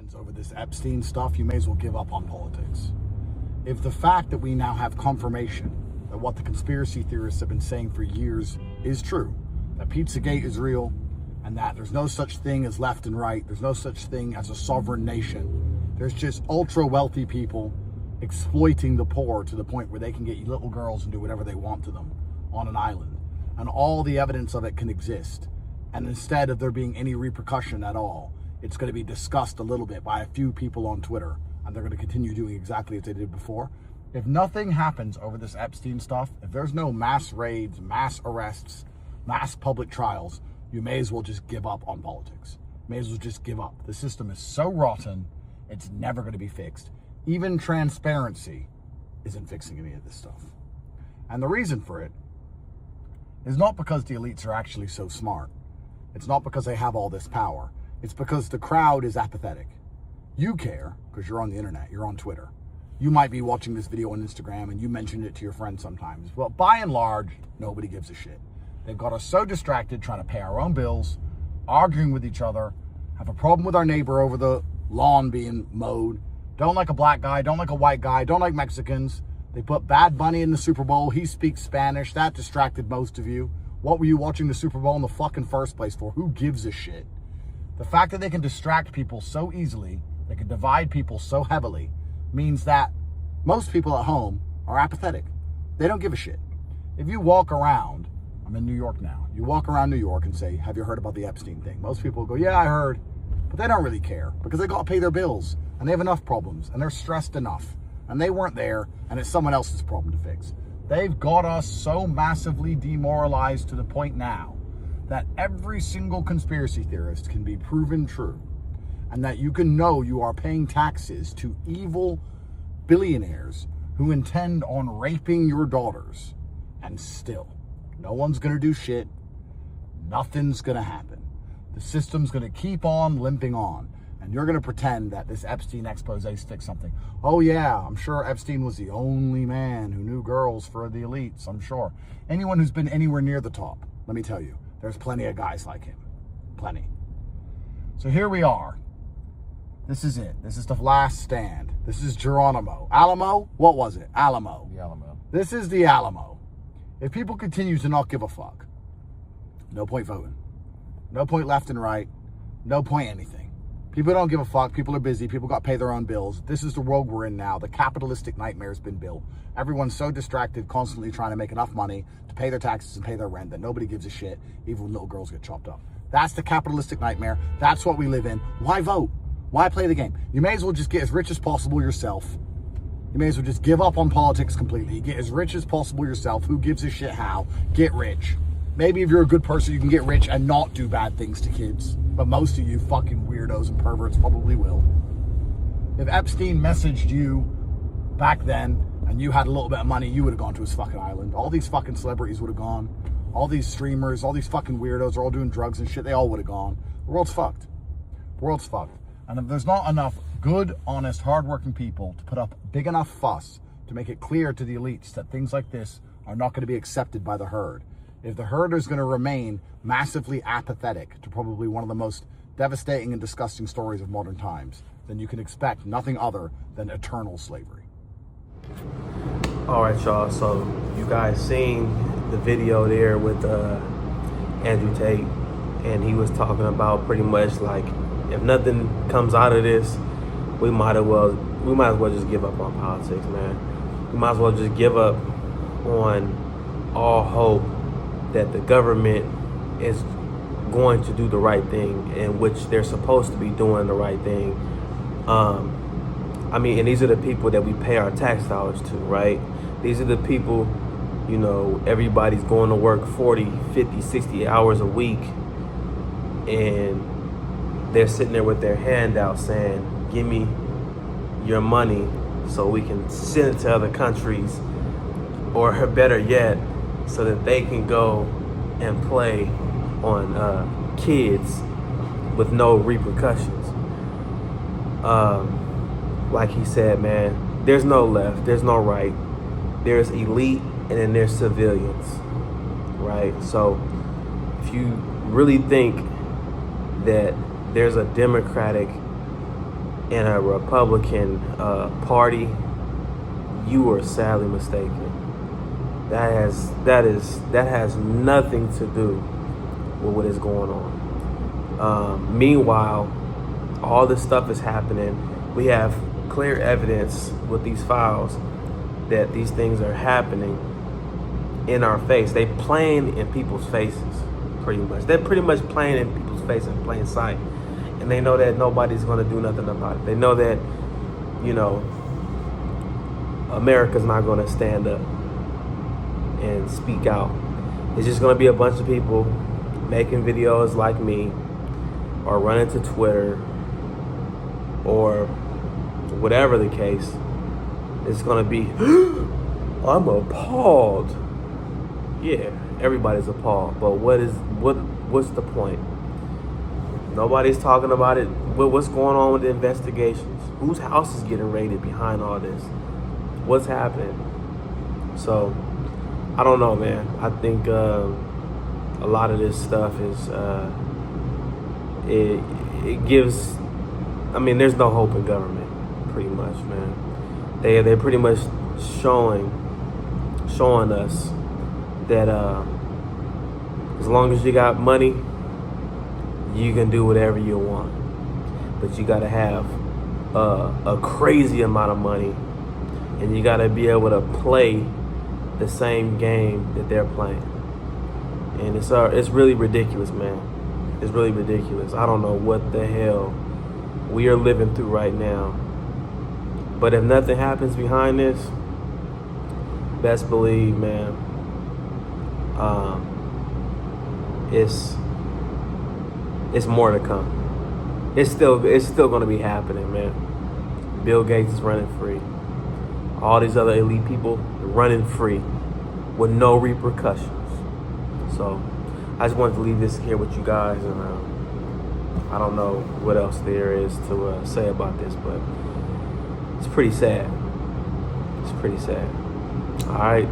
happens over this Epstein stuff, you may as well give up on politics. If the fact that we now have confirmation that what the conspiracy theorists have been saying for years is true, that Pizzagate is real, and that there's no such thing as left and right, there's no such thing as a sovereign nation, there's just ultra wealthy people exploiting the poor to the point where they can get little girls and do whatever they want to them on an island, and all the evidence of it can exist, and instead of there being any repercussion at all, it's going to be discussed a little bit by a few people on Twitter, and they're going to continue doing exactly as they did before. If nothing happens over this Epstein stuff, if there's no mass raids, mass arrests, mass public trials, you may as well just give up on politics. May as well just give up. The system is so rotten, it's never going to be fixed. Even transparency isn't fixing any of this stuff. And the reason for it is not because the elites are actually so smart. It's not because they have all this power. It's because the crowd is apathetic. You care because you're on the internet, you're on Twitter. You might be watching this video on Instagram and you mentioned it to your friends sometimes. But by and large, nobody gives a shit. They've got us so distracted trying to pay our own bills, arguing with each other, have a problem with our neighbor over the lawn being mowed, don't like a black guy, don't like a white guy, don't like Mexicans. They put Bad Bunny in the Super Bowl. He speaks Spanish. That distracted most of you. What were you watching the Super Bowl in the fucking first place for? Who gives a shit? The fact that they can distract people so easily, they can divide people so heavily, means that most people at home are apathetic. They don't give a shit. If you walk around, I'm in New York now, you walk around New York and say, have you heard about the Epstein thing? Most people go, yeah, I heard. But they don't really care because they got to pay their bills and they have enough problems and they're stressed enough and they weren't there and it's someone else's problem to fix. They've got us so massively demoralized to the point now that every single conspiracy theorist can be proven true, and that you can know you are paying taxes to evil billionaires who intend on raping your daughters, and still no one's gonna do shit. Nothing's gonna happen. The system's gonna keep on limping on, and you're gonna pretend that this Epstein expose sticks something. Oh yeah, I'm sure Epstein was the only man who knew girls for the elites, I'm sure. Anyone who's been anywhere near the top, let me tell you, there's plenty of guys like him. Plenty. So here we are. This is it. This is the last stand. This is Geronimo. Alamo? What was it? Alamo. The Alamo. This is the Alamo. If people continue to not give a fuck, no point voting. No point left and right. No point anything. People don't give a fuck. People are busy. People got to pay their own bills. This is the world we're in now. The capitalistic nightmare has been built. Everyone's so distracted, constantly trying to make enough money to pay their taxes and pay their rent that nobody gives a shit, even when little girls get chopped up. That's the capitalistic nightmare. That's what we live in. Why vote? Why play the game? You may as well just get as rich as possible yourself. You may as well just give up on politics completely. Get as rich as possible yourself. Who gives a shit how? Get rich. Maybe if you're a good person, you can get rich and not do bad things to kids. But most of you fucking weirdos and perverts probably will. If Epstein messaged you back then and you had a little bit of money, you would have gone to his fucking island. All these fucking celebrities would have gone. All these streamers, all these fucking weirdos are all doing drugs and shit. They all would have gone. The world's fucked. The world's fucked. And if there's not enough good, honest, hardworking people to put up big enough fuss to make it clear to the elites that things like this are not going to be accepted by the herd, if the herd is going to remain massively apathetic to probably one of the most devastating and disgusting stories of modern times, then you can expect nothing other than eternal slavery. All right, y'all. So you guys seen the video there with Andrew Tate, and he was talking about pretty much like, if nothing comes out of this, we might as well just give up on politics, man. We might as well just give up on all hope that the government is going to do the right thing, in which they're supposed to be doing the right thing. I mean, and these are the people that we pay our tax dollars to, right? These are the people, you know, everybody's going to work 40, 50, 60 hours a week, and they're sitting there with their hand out saying, give me your money so we can send it to other countries, or better yet, so that they can go and play on kids with no repercussions. Like he said, man, there's no left, there's no right. There's elite and then there's civilians, right? So if you really think that there's a democratic in a Republican party, you are sadly mistaken. That has nothing to do with what is going on. Meanwhile, all this stuff is happening. We have clear evidence with these files that these things are happening in our face. They playing in people's faces, pretty much. They're pretty much playing in people's face in plain sight. And they know that nobody's gonna do nothing about it. They know that, you know, America's not gonna stand up and speak out. It's just gonna be a bunch of people making videos like me, or running to Twitter, or whatever the case. It's gonna be, I'm appalled. Yeah, everybody's appalled, but what's the point? Nobody's talking about it. What's going on with the investigations? Whose house is getting raided behind all this? What's happening? So, I don't know, man. I think a lot of this stuff is, it gives, I mean, there's no hope in government, pretty much, man. They're pretty much showing us that as long as you got money, you can do whatever you want. But you gotta have a crazy amount of money, and you gotta be able to play the same game that they're playing. And it's really ridiculous, man. It's really ridiculous. I don't know what the hell we are living through right now. But if nothing happens behind this, best believe, man, it's more to come. It's still going to be happening, man. Bill Gates is running free. All these other elite people are running free with no repercussions. So I just wanted to leave this here with you guys, and I don't know what else there is to say about this, but it's pretty sad. It's pretty sad. All right.